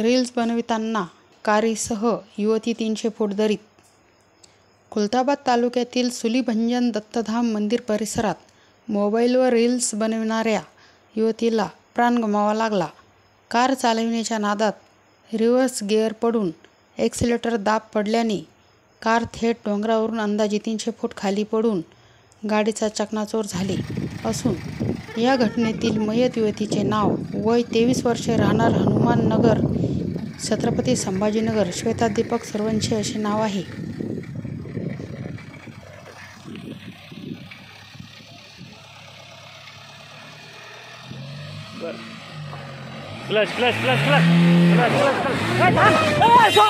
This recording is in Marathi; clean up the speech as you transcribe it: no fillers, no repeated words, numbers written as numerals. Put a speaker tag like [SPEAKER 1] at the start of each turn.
[SPEAKER 1] रील्स बनविताना कारसह युवती 300 फूट दरीत. खुलताबाद तालुक्यातील सुलीभंजन दत्तधाम मंदिर परिसरात मोबाईलवर रील्स बनविणाऱ्या युवतीला प्राण गमवावा लागला. कार चालविण्याच्या नादात रिव्हर्स गिअर पडून एक्सिलेटर दाब पडल्याने कार थेट डोंगरावरून अंदाजे 300 फूट खाली पडून गाडीचा चकनाचूर झाली असून या घटनेतील मयत युवतीचे नाव वय 23 वर्षे, राहणार हनुमान नगर, छत्रपती संभाजीनगर, श्वेता दीपक सुरवंशी असे नाव आहे.
[SPEAKER 2] Clutch clutch clutch clutch clutch clutch